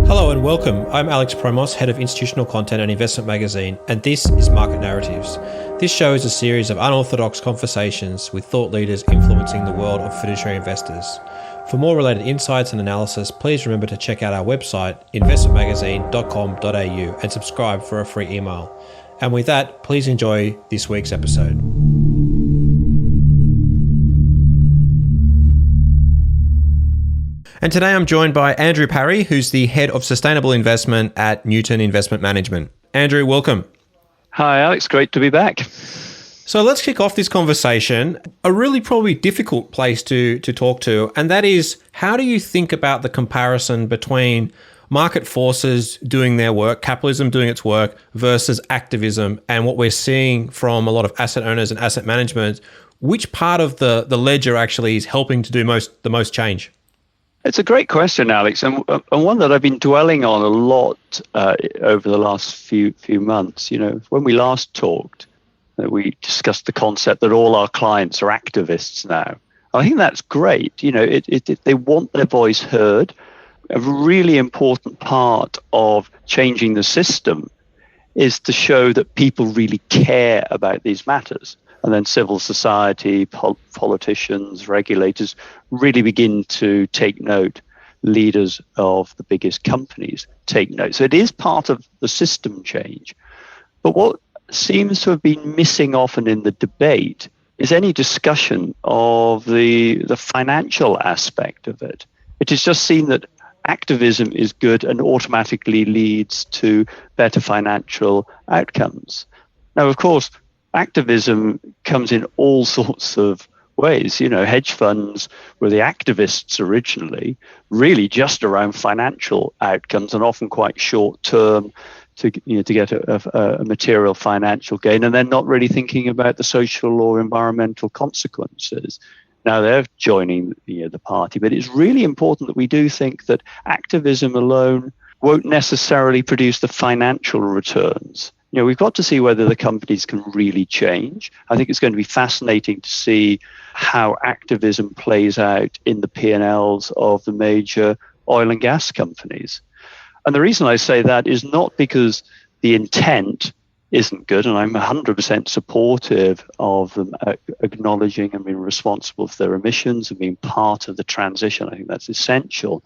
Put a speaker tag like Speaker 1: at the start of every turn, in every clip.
Speaker 1: Hello and welcome. I'm Alex Proimos, Head of Institutional Content and Investment Magazine, and this is Market Narratives. This show is a series of unorthodox conversations with thought leaders influencing the world of fiduciary investors. For more related insights and analysis, please remember to check out our website, investmentmagazine.com.au, and subscribe for a free email. And with that, please enjoy this week's episode. And today I'm joined by Andrew Parry, who's the Head of Sustainable Investment at Newton Investment Management. Andrew, welcome.
Speaker 2: Hi, Alex. Great to be back.
Speaker 1: So let's kick off this conversation. A really probably difficult place to talk to, and that is, how do you think about the comparison between market forces doing their work, capitalism doing its work, versus activism, and what we're seeing from a lot of asset owners and asset management? Which part of the ledger actually is helping to do the most change?
Speaker 2: It's a great question, Alex, and one that I've been dwelling on a lot over the last few months. You know, when we last talked, we discussed the concept that all our clients are activists now. I think that's great. You know, they want their voice heard. A really important part of changing the system is to show that people really care about these matters. And then civil society, politicians, regulators really begin to take note. Leaders of the biggest companies take note. So it is part of the system change. But what seems to have been missing often in the debate is any discussion of the financial aspect of it. It is just seen that activism is good and automatically leads to better financial outcomes. Now, of course, activism comes in all sorts of ways. You know, hedge funds were the activists originally, really just around financial outcomes and often quite short term to get a material financial gain, and then not really thinking about the social or environmental consequences. Now they're joining the party, but it's really important that we do think that activism alone won't necessarily produce the financial returns. You know, we've got to see whether the companies can really change. I think it's going to be fascinating to see how activism plays out in the P&Ls of the major oil and gas companies. And the reason I say that is not because the intent isn't good, and I'm 100% supportive of them acknowledging and being responsible for their emissions and being part of the transition. I think that's essential.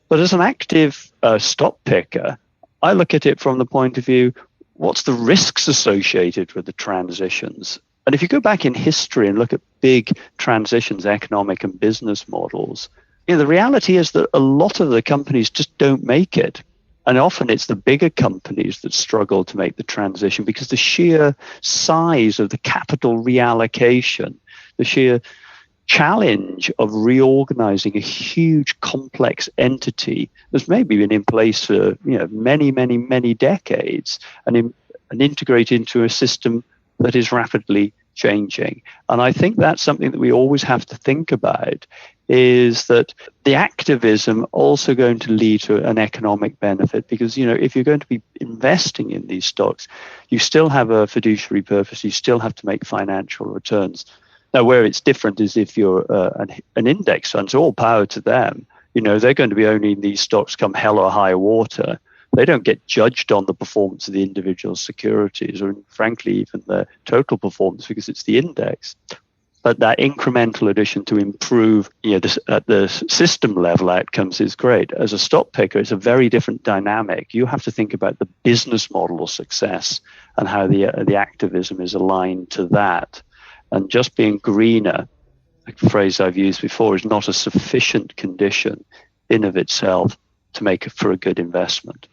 Speaker 2: But as an active stock picker, I look at it from the point of view, what's the risks associated with the transitions? And if you go back in history and look at big transitions, economic and business models, the reality is that a lot of the companies just don't make it. And often it's the bigger companies that struggle to make the transition because the sheer size of the capital reallocation, the sheer challenge of reorganizing a huge complex entity that's maybe been in place for many decades and integrate into a system that is rapidly changing. And I think that's something that we always have to think about, is that the activism also going to lead to an economic benefit, because if you're going to be investing in these stocks, you still have a fiduciary purpose, you still have to make financial returns. Now, where it's different is if you're an index fund, so all power to them. They're going to be owning these stocks come hell or high water. They don't get judged on the performance of the individual securities or, frankly, even the total performance, because it's the index. But that incremental addition to improve at the system level outcomes is great. As a stock picker, it's a very different dynamic. You have to think about the business model of success and how the activism is aligned to that. And just being greener, a phrase I've used before, is not a sufficient condition in of itself to make it for a good investment.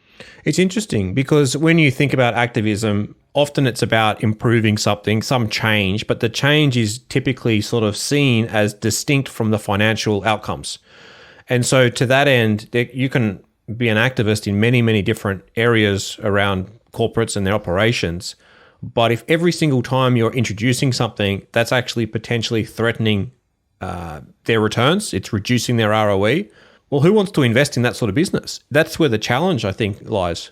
Speaker 1: It's interesting because when you think about activism, often it's about improving something, some change, but the change is typically sort of seen as distinct from the financial outcomes. And so to that end, you can be an activist in many, many different areas around corporates and their operations. But if every single time you're introducing something that's actually potentially threatening their returns, it's reducing their ROE, well, who wants to invest in that sort of business? That's where the challenge, I think, lies.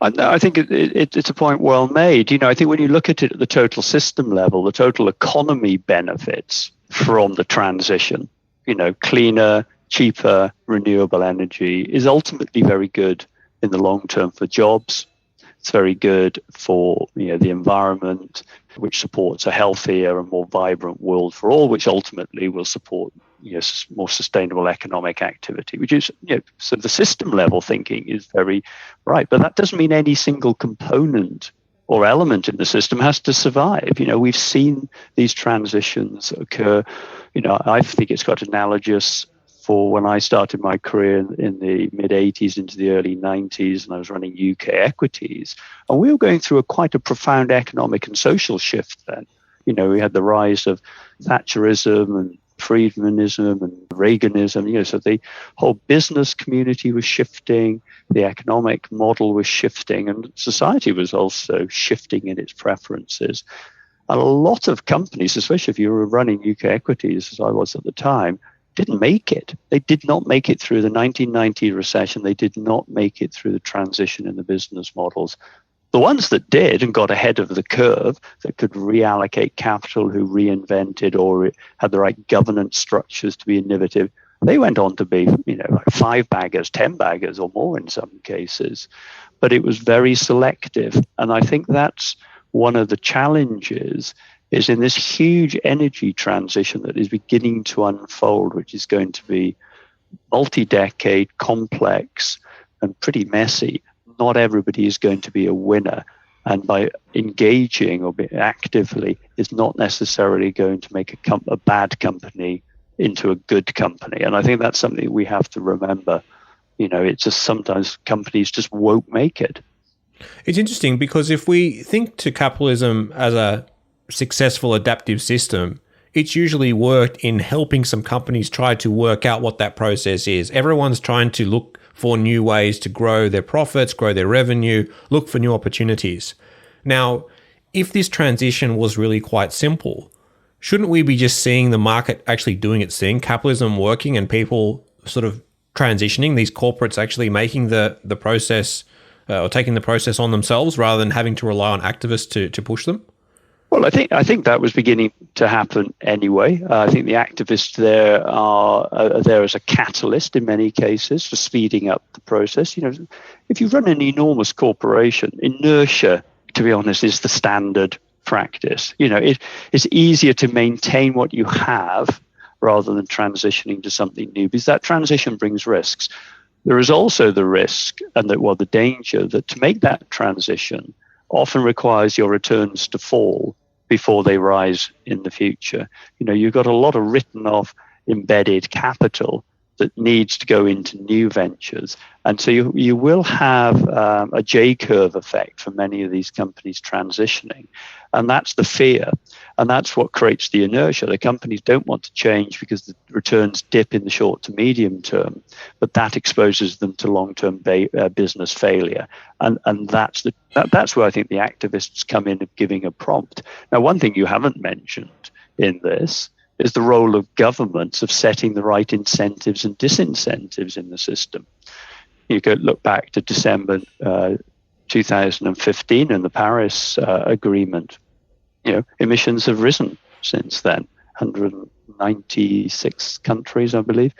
Speaker 2: I think it's a point well made. I think when you look at it at the total system level, the total economy benefits from the transition. Cleaner, cheaper renewable energy is ultimately very good in the long term for jobs. It's very good for the environment, which supports a healthier and more vibrant world for all, which ultimately will support more sustainable economic activity, which is so the system level thinking is very right. But that doesn't mean any single component or element in the system has to survive. We've seen these transitions occur. I think it's got analogous for when I started my career in the mid-'80s into the early '90s, and I was running UK equities. And we were going through quite a profound economic and social shift then. We had the rise of Thatcherism and Friedmanism and Reaganism, so the whole business community was shifting, the economic model was shifting, and society was also shifting in its preferences. And a lot of companies, especially if you were running UK equities, as I was at the time, didn't make it. They did not make it through the 1990 recession. They did not make it through the transition in the business models. The ones that did and got ahead of the curve, that could reallocate capital, who reinvented or had the right governance structures to be innovative, they went on to be, like 5-baggers, 10-baggers or more in some cases. But it was very selective. And I think that's one of the challenges, is in this huge energy transition that is beginning to unfold, which is going to be multi-decade, complex, and pretty messy. Not everybody is going to be a winner. And by engaging or actively is not necessarily going to make a bad company into a good company. And I think that's something we have to remember. It's just sometimes companies just won't make it.
Speaker 1: It's interesting because if we think to capitalism as a successful adaptive system, it's usually worked in helping some companies try to work out what that process is. Everyone's trying to look for new ways to grow their profits, grow their revenue, look for new opportunities. Now, if this transition was really quite simple, shouldn't we be just seeing the market actually doing its thing, capitalism working and people sort of transitioning, these corporates actually making the process or taking the process on themselves rather than having to rely on activists to push them?
Speaker 2: Well, I think that was beginning to happen anyway. I think the activists there are there as a catalyst in many cases for speeding up the process. If you run an enormous corporation, inertia, to be honest, is the standard practice. It's easier to maintain what you have rather than transitioning to something new, because that transition brings risks. There is also the risk and the danger that to make that transition often requires your returns to fall before they rise in the future. You've got a lot of written off embedded capital that needs to go into new ventures. And so you will have a J-curve effect for many of these companies transitioning. And that's the fear. And that's what creates the inertia. The companies don't want to change because the returns dip in the short to medium term, but that exposes them to long-term business failure. And that's where I think the activists come in of giving a prompt. Now, one thing you haven't mentioned in this is the role of governments of setting the right incentives and disincentives in the system. You could look back to December 2015 and the Paris Agreement. Emissions have risen since then. 196 countries, I believe,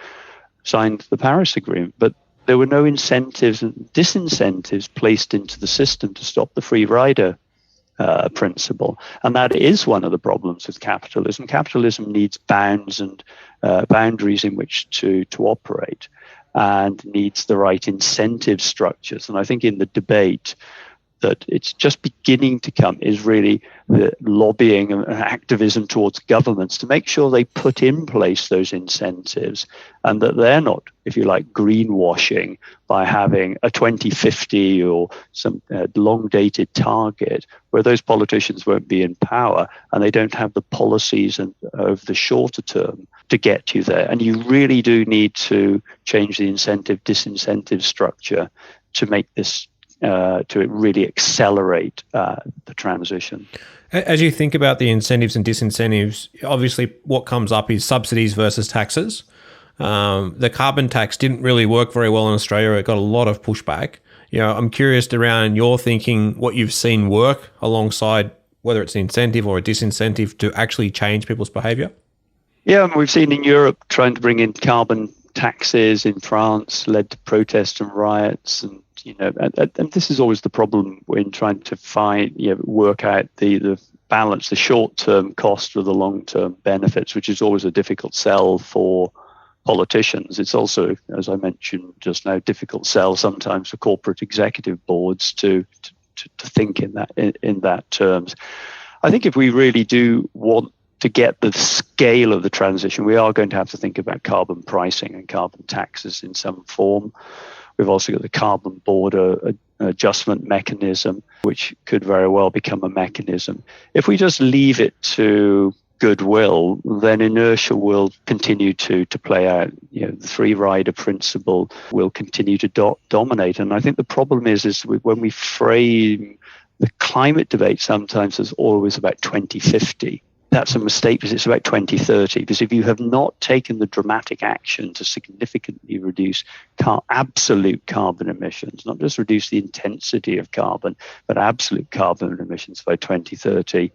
Speaker 2: signed the Paris Agreement, but there were no incentives and disincentives placed into the system to stop the free rider principle. And that is one of the problems with capitalism. Capitalism needs bounds and boundaries in which to operate, and needs the right incentive structures. And I think in the debate that it's just beginning to come is really the lobbying and activism towards governments to make sure they put in place those incentives, and that they're not, if you like, greenwashing by having a 2050 or some long-dated target where those politicians won't be in power and they don't have the policies over the shorter term to get you there. And you really do need to change the incentive-disincentive structure to make this to really accelerate the transition.
Speaker 1: As you think about the incentives and disincentives, obviously what comes up is subsidies versus taxes. The carbon tax didn't really work very well in Australia. It got a lot of pushback. I'm curious around your thinking, what you've seen work alongside whether it's an incentive or a disincentive to actually change people's behaviour.
Speaker 2: Yeah, we've seen in Europe trying to bring in carbon taxes in France led to protests and riots, and and this is always the problem when trying to work out the balance, the short-term cost with the long-term benefits, which is always a difficult sell for politicians. It's also, as I mentioned just now, difficult sell sometimes for corporate executive boards to think in that terms. I think if we really do want to get the scale of the transition, we are going to have to think about carbon pricing and carbon taxes in some form. We've also got the carbon border adjustment mechanism, which could very well become a mechanism. If we just leave it to goodwill, then inertia will continue to play out. The free rider principle will continue to dominate. And I think the problem is when we frame the climate debate sometimes as always about 2050. That's a mistake, because it's about 2030. Because if you have not taken the dramatic action to significantly reduce absolute carbon emissions, not just reduce the intensity of carbon, but absolute carbon emissions by 2030,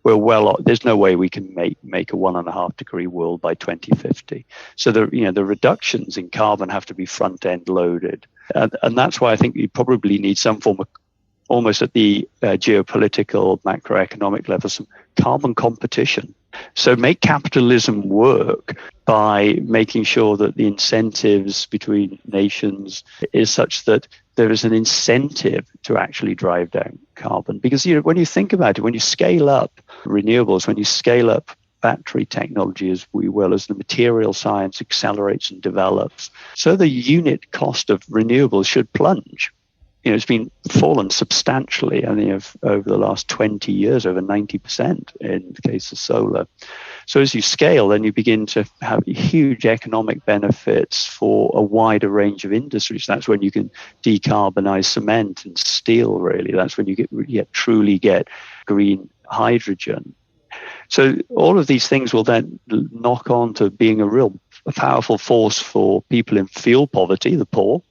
Speaker 2: we're well off. There's no way we can make a 1.5 degree world by 2050. So the reductions in carbon have to be front end loaded, and that's why I think you probably need some form of, almost at the geopolitical, macroeconomic level, some carbon competition. So make capitalism work by making sure that the incentives between nations is such that there is an incentive to actually drive down carbon. Because when you think about it, when you scale up renewables, when you scale up battery technology as the material science accelerates and develops, so the unit cost of renewables should plunge. It's been fallen substantially, over the last 20 years, over 90% in the case of solar. So as you scale, then you begin to have huge economic benefits for a wider range of industries. That's when you can decarbonize cement and steel, really. That's when you truly get green hydrogen. So all of these things will then knock on to being a powerful force for people in fuel poverty, the poor.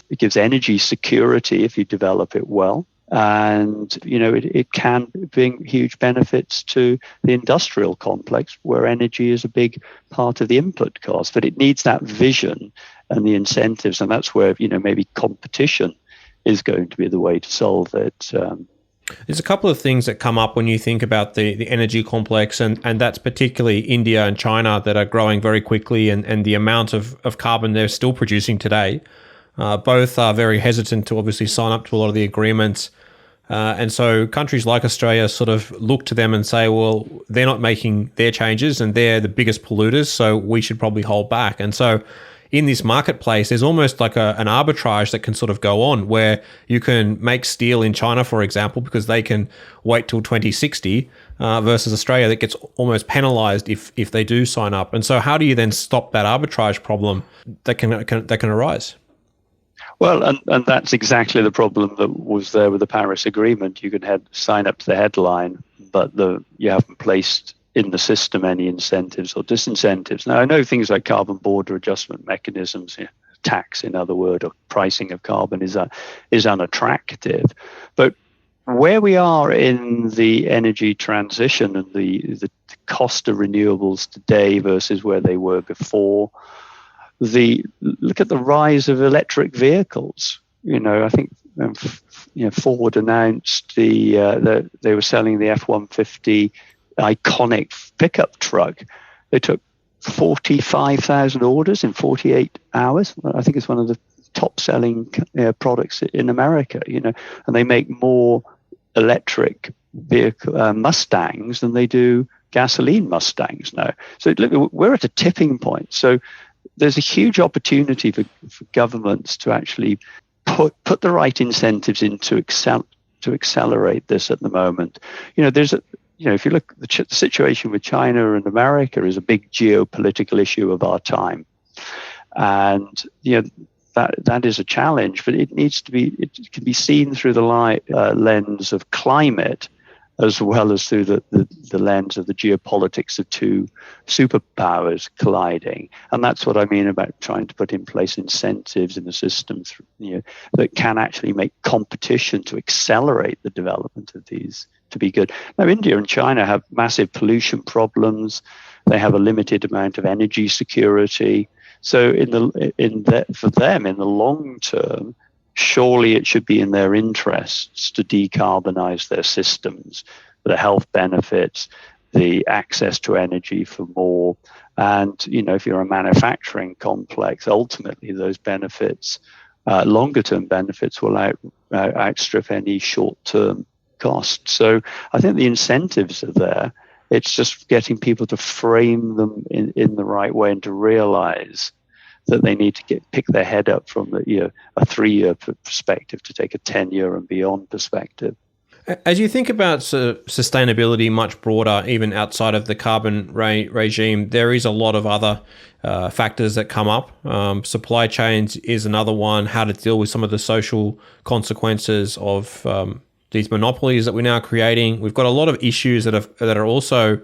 Speaker 2: It gives energy security if you develop it well, and it can bring huge benefits to the industrial complex where energy is a big part of the input cost. But it needs that vision and the incentives, and that's where maybe competition is going to be the way to solve it.
Speaker 1: There's a couple of things that come up when you think about the energy complex, and that's particularly India and China that are growing very quickly, and the amount of carbon they're still producing today. Both are very hesitant to obviously sign up to a lot of the agreements. And so countries like Australia sort of look to them and say, well, they're not making their changes and they're the biggest polluters, so we should probably hold back. And so in this marketplace, there's almost like an arbitrage that can sort of go on where you can make steel in China, for example, because they can wait till 2060 versus Australia that gets almost penalized if they do sign up. And so how do you then stop that arbitrage problem that can arise?
Speaker 2: Well, and that's exactly the problem that was there with the Paris Agreement. You can sign up to the headline, but you haven't placed in the system any incentives or disincentives. Now, I know things like carbon border adjustment mechanisms, tax, in other words, or pricing of carbon is unattractive. But where we are in the energy transition and the cost of renewables today versus where they were before, look at the rise of electric vehicles. I think Ford announced that they were selling the F-150 iconic pickup truck. They took 45,000 orders in 48 hours. I think it's one of the top-selling products in America. And they make more electric vehicle Mustangs than they do gasoline Mustangs now. So look, we're at a tipping point. So there's a huge opportunity for governments to actually put the right incentives in to accelerate this at the moment. If you look, the situation with China and America is a big geopolitical issue of our time, and that is a challenge. But it can be seen through the lens of climate, as well as through the lens of the geopolitics of two superpowers colliding. And that's what I mean about trying to put in place incentives in the systems that can actually make competition to accelerate the development of these to be good. Now, India and China have massive pollution problems. They have a limited amount of energy security. So for them in the long term, surely it should be in their interests to decarbonize their systems, the health benefits, the access to energy for more. And, if you're a manufacturing complex, ultimately those benefits, longer term benefits, will outstrip any short term costs. So I think the incentives are there. It's just getting people to frame them in the right way and to realize that they need to pick their head up from a 3-year perspective to take a 10-year and beyond perspective.
Speaker 1: As you think about sustainability much broader, even outside of the carbon regime, there is a lot of other factors that come up. Supply chains is another one, how to deal with some of the social consequences of these monopolies that we're now creating. We've got a lot of issues that are also,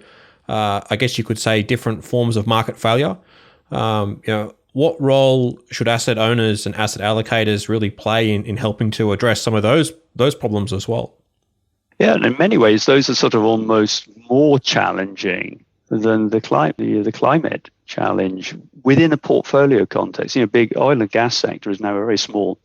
Speaker 1: I guess you could say, different forms of market failure. What role should asset owners and asset allocators really play in helping to address some of those problems as well?
Speaker 2: Yeah, and in many ways, those are sort of almost more challenging than the climate challenge within a portfolio context. Big oil and gas sector is now a very small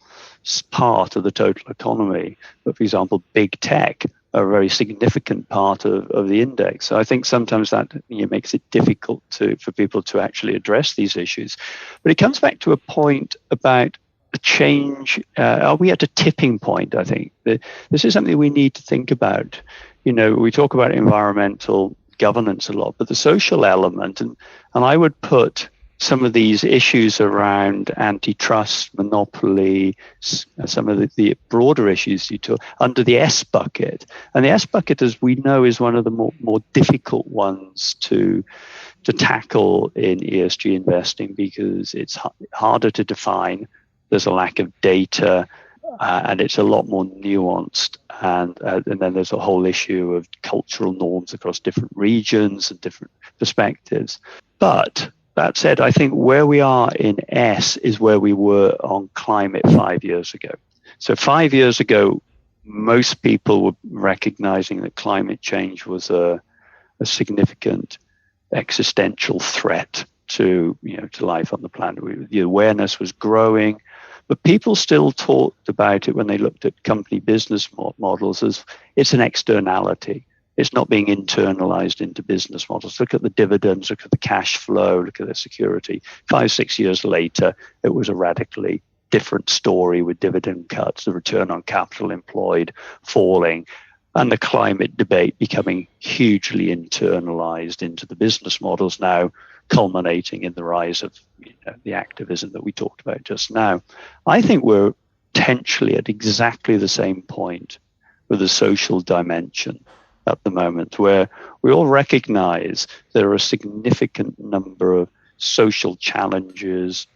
Speaker 2: part of the total economy, but for example, big tech are a very significant part of the index. So I think sometimes that makes it difficult for people to actually address these issues. But it comes back to a point about a change. Are we at a tipping point? I think this is something we need to think about. We talk about environmental governance a lot, but the social element, and I would put some of these issues around antitrust, monopoly, some of the broader issues you took under the S bucket. And the S bucket, as we know, is one of the more difficult ones to tackle in ESG investing because it's harder to define. There's a lack of data, and it's a lot more nuanced. And then there's a whole issue of cultural norms across different regions and different perspectives. But that said, I think where we are in S is where we were on climate 5 years ago. So 5 years ago, most people were recognizing that climate change was a significant existential threat to life on the planet. The awareness was growing, but people still talked about it when they looked at company business models as it's an externality. It's not being internalized into business models. Look at the dividends, look at the cash flow, look at the security. 5-6 years later, it was a radically different story with dividend cuts, the return on capital employed falling, and the climate debate becoming hugely internalized into the business models now, culminating in the rise of the activism that we talked about just now. I think we're potentially at exactly the same point with the social dimension at the moment, where we all recognize there are a significant number of social challenges,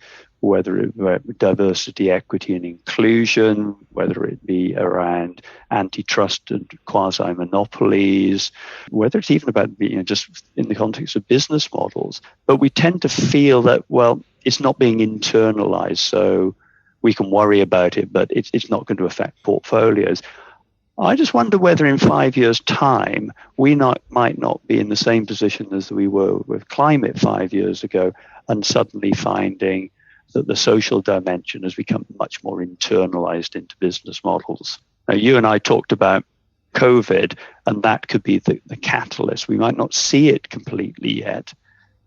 Speaker 2: whether it be diversity, equity, and inclusion, whether it be around antitrust and quasi-monopolies, whether it's even about just in the context of business models. But we tend to feel that, well, it's not being internalized, so we can worry about it, but it's not going to affect portfolios. I just wonder whether in 5 years' time, we might not be in the same position as we were with climate 5 years ago, and suddenly finding that the social dimension has become much more internalized into business models. Now, you and I talked about COVID, and that could be the catalyst. We might not see it completely yet,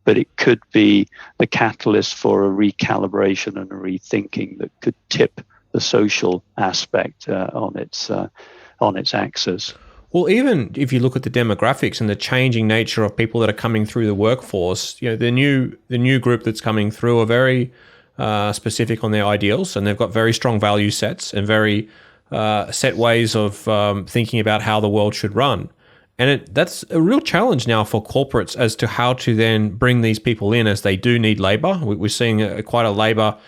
Speaker 2: but it could be the catalyst for a recalibration and a rethinking that could tip the social aspect on its axis.
Speaker 1: Well, even if you look at the demographics and the changing nature of people that are coming through the workforce, the new group that's coming through are very specific on their ideals, and they've got very strong value sets and very set ways of thinking about how the world should run. And that's a real challenge now for corporates as to how to then bring these people in, as they do need labor. We're seeing quite a labor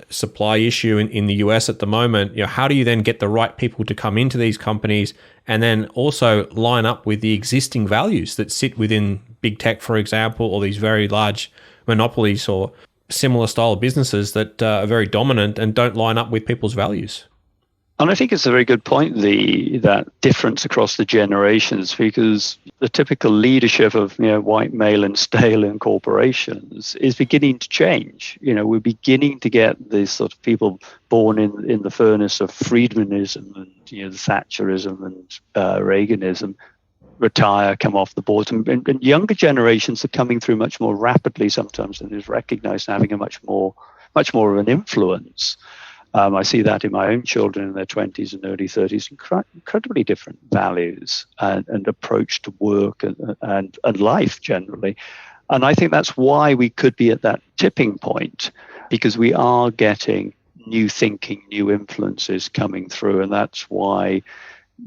Speaker 1: supply issue in the US at the moment. How do you then get the right people to come into these companies and then also line up with the existing values that sit within big tech, for example, or these very large monopolies or similar style of businesses that are very dominant and don't line up with people's values?
Speaker 2: And I think it's a very good point, that difference across the generations, because the typical leadership of white male and stale in corporations is beginning to change. We're beginning to get these sort of people born in the furnace of Friedmanism and the Thatcherism and Reaganism retire, come off the board, and younger generations are coming through much more rapidly sometimes than is recognized, and having a much more of an influence. I see that in my own children in their 20s and early 30s, incredibly different values and approach to work and life generally. And I think that's why we could be at that tipping point, because we are getting new thinking, new influences coming through. And that's why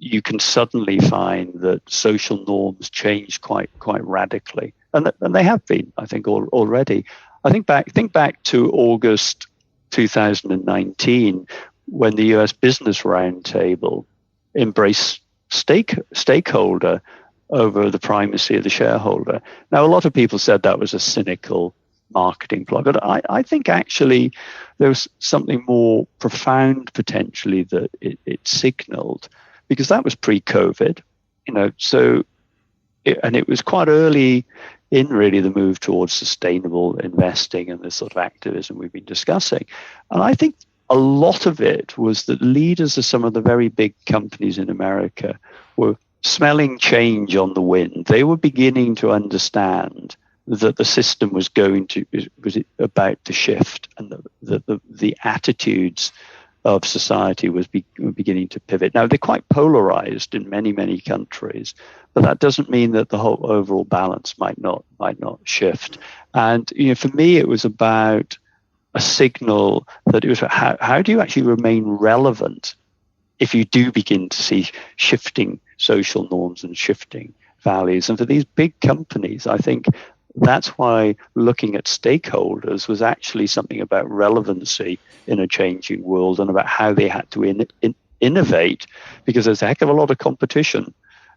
Speaker 2: you can suddenly find that social norms change quite radically. And they have been, I think, already. Think back to August 2019, when the US Business Roundtable embraced stakeholder over the primacy of the shareholder. Now, a lot of people said that was a cynical marketing ploy, but I think actually there was something more profound potentially that it signaled, because that was pre-COVID, and it was quite early in really the move towards sustainable investing and this sort of activism we've been discussing. And I think a lot of it was that leaders of some of the very big companies in America were smelling change on the wind. They were beginning to understand that the system was about to shift, and the attitudes of society were beginning to pivot. Now, they're quite polarized in many countries, but that doesn't mean that the whole overall balance might not shift. And for me, it was about a signal that it was how do you actually remain relevant if you do begin to see shifting social norms and shifting values. And for these big companies, I think that's why looking at stakeholders was actually something about relevancy in a changing world, and about how they had to innovate, because there's a heck of a lot of competition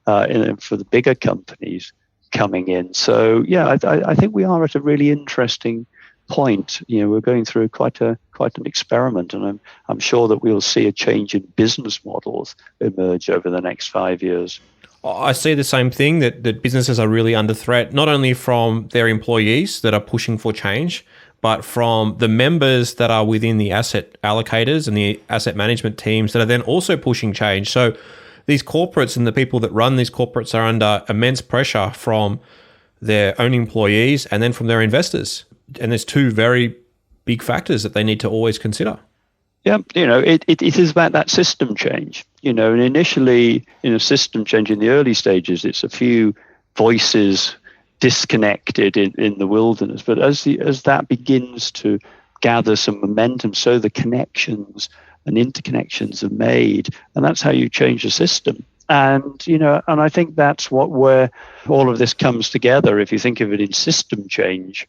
Speaker 2: for the bigger companies coming in. So yeah, I think we are at a really interesting point. We're going through quite an experiment, and I'm sure that we'll see a change in business models emerge over the next 5 years.
Speaker 1: I see the same thing, that businesses are really under threat, not only from their employees that are pushing for change, but from the members that are within the asset allocators and the asset management teams that are then also pushing change. So these corporates and the people that run these corporates are under immense pressure from their own employees and then from their investors. And there's two very big factors that they need to always consider.
Speaker 2: Yeah, it is about that system change. And initially, system change in the early stages, it's a few voices disconnected in the wilderness. But as that begins to gather some momentum, so the connections and interconnections are made, and that's how you change the system. And and I think that's where all of this comes together. If you think of it in system change,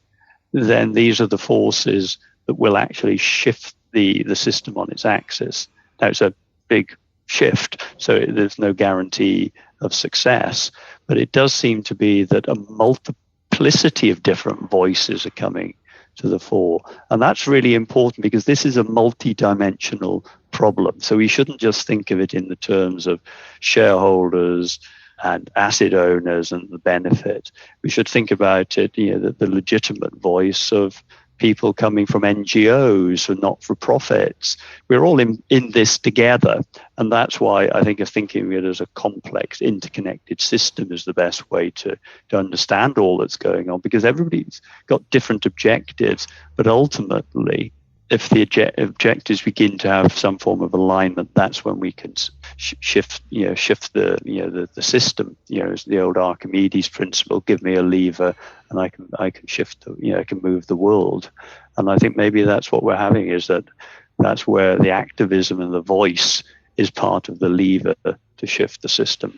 Speaker 2: then these are the forces that will actually shift the system on its axis. Now, it's a big shift, so there's no guarantee of success, but it does seem to be that a multiplicity of different voices are coming to the fore. And that's really important, because this is a multi-dimensional problem. So we shouldn't just think of it in the terms of shareholders and asset owners and the benefit. We should think about it, the legitimate voice of people coming from NGOs and not-for-profits. We're all in this together. And that's why I think of thinking of it as a complex, interconnected system is the best way to understand all that's going on, because everybody's got different objectives. But ultimately, if the objectives begin to have some form of alignment, that's when we can shift the system. It's the old Archimedes principle: give me a lever, and I can shift. I can move the world. And I think maybe that's what we're having, is that's where the activism and the voice is part of the lever to shift the system.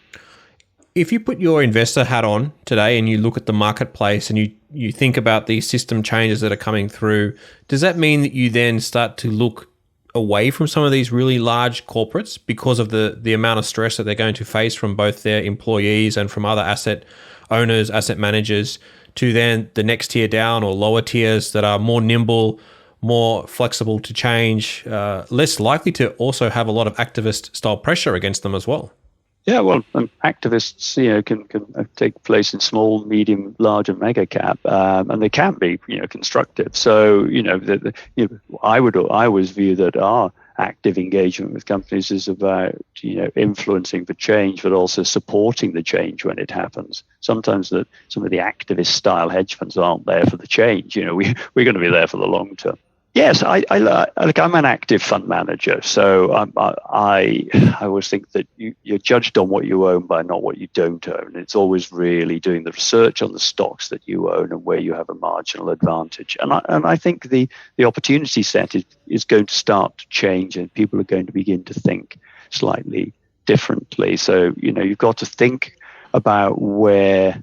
Speaker 1: If you put your investor hat on today and you look at the marketplace and you think about these system changes that are coming through, does that mean that you then start to look away from some of these really large corporates because of the amount of stress that they're going to face from both their employees and from other asset owners, asset managers, to then the next tier down or lower tiers that are more nimble, more flexible to change, less likely to also have a lot of activist style pressure against them as well.
Speaker 2: Yeah, well, activists, can take place in small, medium, large, and mega cap, and they can be, constructive. So, I always view that our active engagement with companies is about, influencing the change, but also supporting the change when it happens. Sometimes some of the activist style hedge funds aren't there for the change. We're going to be there for the long term. Yes, I'm an active fund manager, so I always think that you're judged on what you own by not what you don't own. It's always really doing the research on the stocks that you own and where you have a marginal advantage. And I think the opportunity set is going to start to change, and people are going to begin to think slightly differently. So you've got to think about where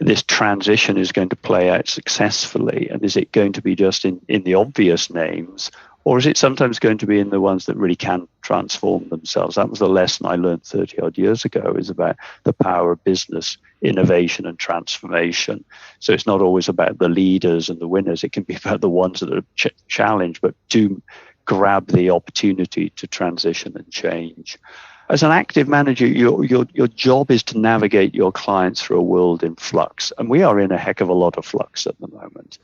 Speaker 2: this transition is going to play out successfully, and is it going to be just in the obvious names, or is it sometimes going to be in the ones that really can transform themselves? That was the lesson I learned 30 odd years ago, is about the power of business, innovation and transformation. So it's not always about the leaders and the winners. It can be about the ones that are challenged, but do grab the opportunity to transition and change. As an active manager, your job is to navigate your clients through a world in flux. And we are in a heck of a lot of flux at the moment.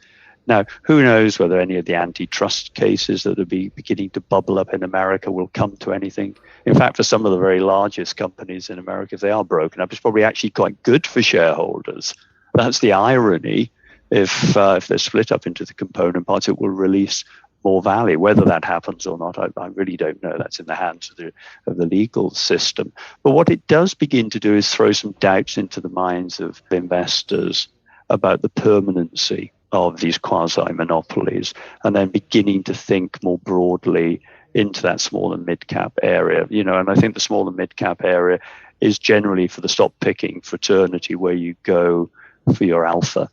Speaker 2: Now, who knows whether any of the antitrust cases that are beginning to bubble up in America will come to anything. In fact, for some of the very largest companies in America, if they are broken up, it's probably actually quite good for shareholders. That's the irony. If they're split up into the component parts, it will release more value. Whether that happens or not, I really don't know. That's in the hands of the legal system. But what it does begin to do is throw some doubts into the minds of investors about the permanency of these quasi-monopolies, and then beginning to think more broadly into that small and mid-cap area. And I think the small and mid-cap area is generally for the stock-picking fraternity, where you go for your alpha.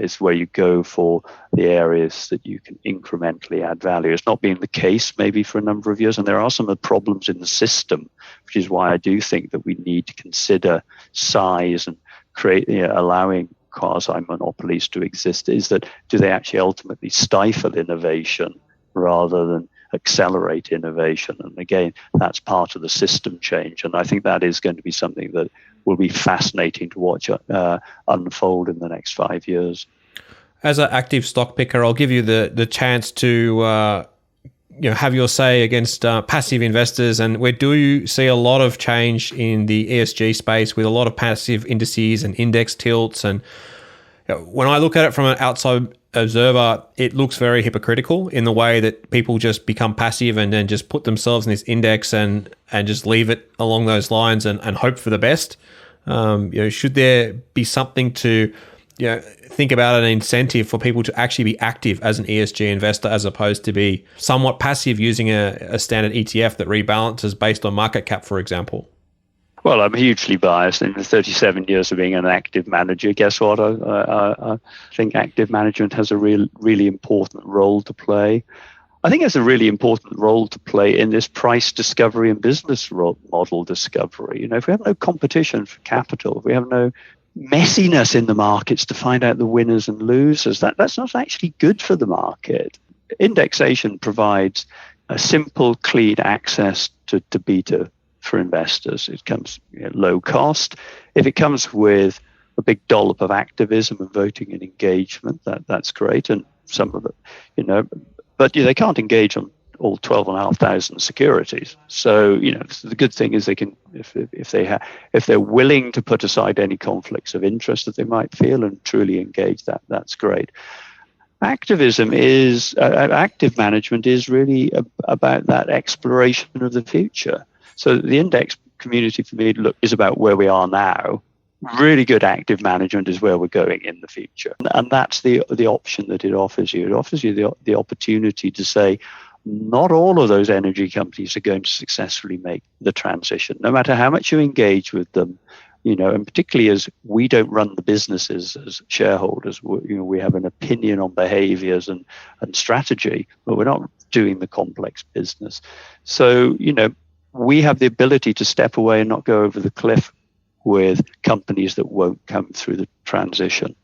Speaker 2: Is where you go for the areas that you can incrementally add value. It's not been the case maybe for a number of years, and there are some of the problems in the system, which is why I do think that we need to consider size and allowing quasi-monopolies to exist. Is that, do they actually ultimately stifle innovation rather than accelerate innovation? And again, that's part of the system change, and I think that is going to be something that will be fascinating to watch unfold in the next 5 years.
Speaker 1: As an active stock picker, I'll give you the chance to have your say against passive investors, and we do see a lot of change in the ESG space with a lot of passive indices and index tilts. And when I look at it from an outside observer, it looks very hypocritical in the way that people just become passive and then just put themselves in this index and just leave it along those lines and hope for the best. Should there be something to think about, an incentive for people to actually be active as an ESG investor, as opposed to be somewhat passive using a standard ETF that rebalances based on market cap, for example?
Speaker 2: Well, I'm hugely biased. In the 37 years of being an active manager, guess what? I think active management has a really important role to play. I think it has a really important role to play in this price discovery and business model discovery. If we have no competition for capital, if we have no messiness in the markets to find out the winners and losers, that's not actually good for the market. Indexation provides a simple, clean access to beta for investors. It comes low cost. If it comes with a big dollop of activism and voting and engagement, that's great. And some of it, but they can't engage on all 12,500 securities. So the good thing is they can, if they're willing to put aside any conflicts of interest that they might feel and truly engage, that's great. Activism is active management is really about that exploration of the future. So the index community for me is about where we are now. Really good active management is where we're going in the future. And that's the option that it offers you. It offers you the opportunity to say, not all of those energy companies are going to successfully make the transition, no matter how much you engage with them. And particularly as we don't run the businesses as shareholders, we have an opinion on behaviors and strategy, but we're not doing the complex business. So, we have the ability to step away and not go over the cliff with companies that won't come through the transition.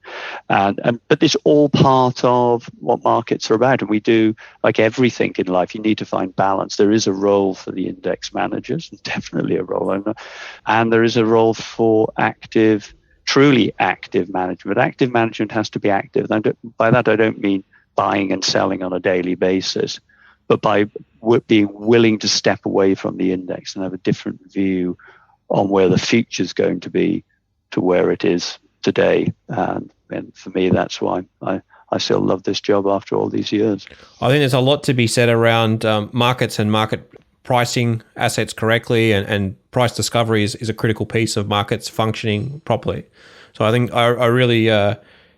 Speaker 2: But it's all part of what markets are about. And we do, like everything in life, you need to find balance. There is a role for the index managers, definitely a role, and there is a role for truly active management. Active management has to be active. By that, I don't mean buying and selling on a daily basis, but by being willing to step away from the index and have a different view on where the future is going to be to where it is today. And for me, that's why I still love this job after all these years.
Speaker 1: I think there's a lot to be said around markets and market pricing assets correctly, and price discovery is a critical piece of markets functioning properly. So I think I really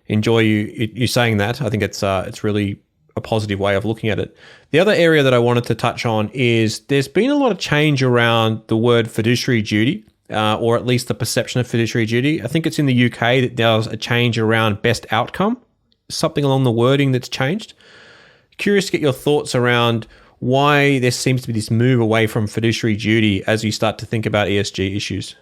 Speaker 1: enjoy you saying that. I think it's really a positive way of looking at it. The other area that I wanted to touch on is there's been a lot of change around the word fiduciary duty, or at least the perception of fiduciary duty. I think it's in the UK that there's a change around best outcome, something along the wording that's changed. Curious to get your thoughts around why there seems to be this move away from fiduciary duty as you start to think about ESG issues.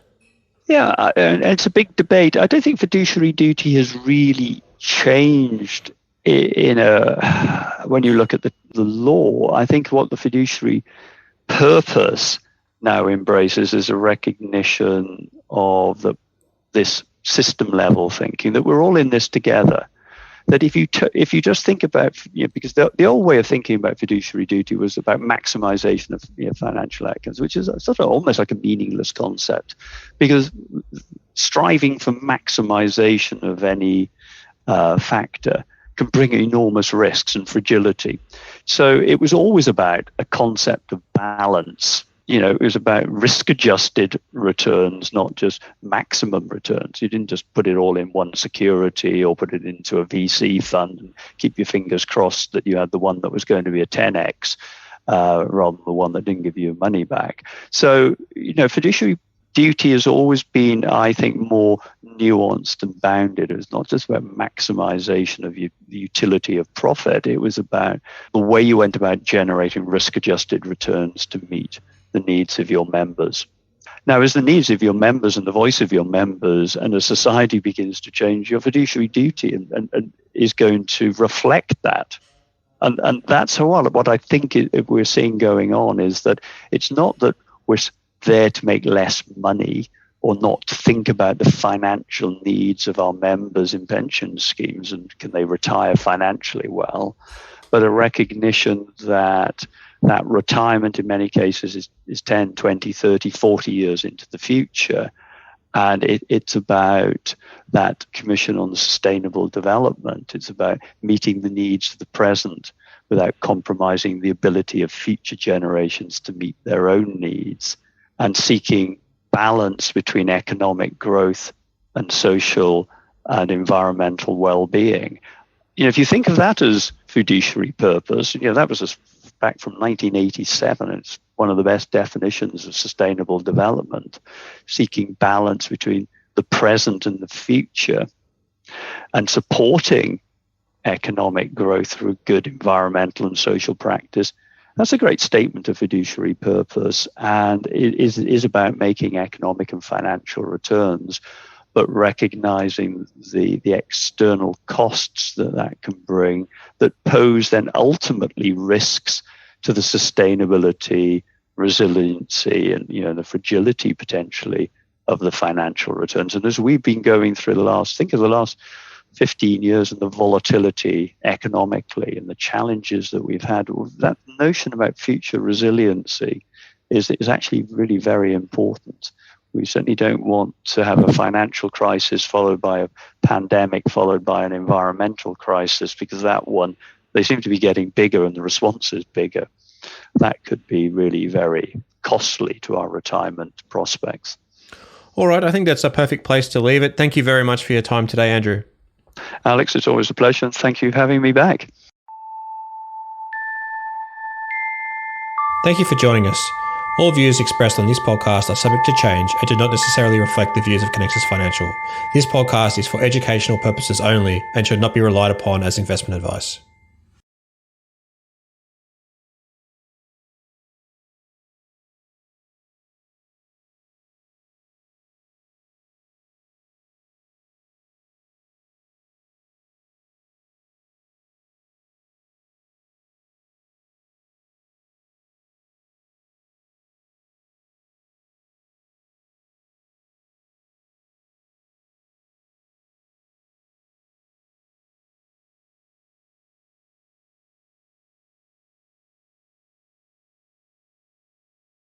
Speaker 2: Yeah, and it's a big debate. I don't think fiduciary duty has really changed when you look at the law. I think what the fiduciary purpose now embraces is a recognition of this system level thinking, that we're all in this together. That if you just think about, because the old way of thinking about fiduciary duty was about maximization of financial outcomes, which is sort of almost like a meaningless concept, because striving for maximization of any factor can bring enormous risks and fragility. So it was always about a concept of balance. It was about risk-adjusted returns, not just maximum returns. You didn't just put it all in one security or put it into a VC fund and keep your fingers crossed that you had the one that was going to be a 10x rather than the one that didn't give you money back. So, fiduciary duty has always been, I think, more nuanced and bounded. It was not just about maximization of the utility of profit. It was about the way you went about generating risk-adjusted returns to meet the needs of your members. Now, as the needs of your members and the voice of your members and as society begins to change, your fiduciary duty and is going to reflect that. And that's what I think we're seeing going on, is that it's not that we're there to make less money or not think about the financial needs of our members in pension schemes and can they retire financially well, but a recognition that retirement in many cases is 10, 20, 30, 40 years into the future. And it's about that Commission on Sustainable Development. It's about meeting the needs of the present without compromising the ability of future generations to meet their own needs, and seeking balance between economic growth and social and environmental well-being. If you think of that as fiduciary purpose, that was back from 1987. It's one of the best definitions of sustainable development, seeking balance between the present and the future and supporting economic growth through good environmental and social practice. That's a great statement of fiduciary purpose, and it is about making economic and financial returns, but recognizing the external costs that can bring, that pose then ultimately risks to the sustainability, resiliency, and the fragility potentially of the financial returns. And as we've been going through the last 15 years and the volatility economically and the challenges that we've had, that notion about future resiliency is actually really very important. We certainly don't want to have a financial crisis followed by a pandemic, followed by an environmental crisis, because they seem to be getting bigger and the response is bigger. That could be really very costly to our retirement prospects.
Speaker 1: All right, I think that's a perfect place to leave it. Thank you very much for your time today, Andrew.
Speaker 2: Alex, it's always a pleasure. Thank you for having me back.
Speaker 1: Thank you for joining us. All views expressed on this podcast are subject to change and do not necessarily reflect the views of Connexus Financial. This podcast is for educational purposes only and should not be relied upon as investment advice.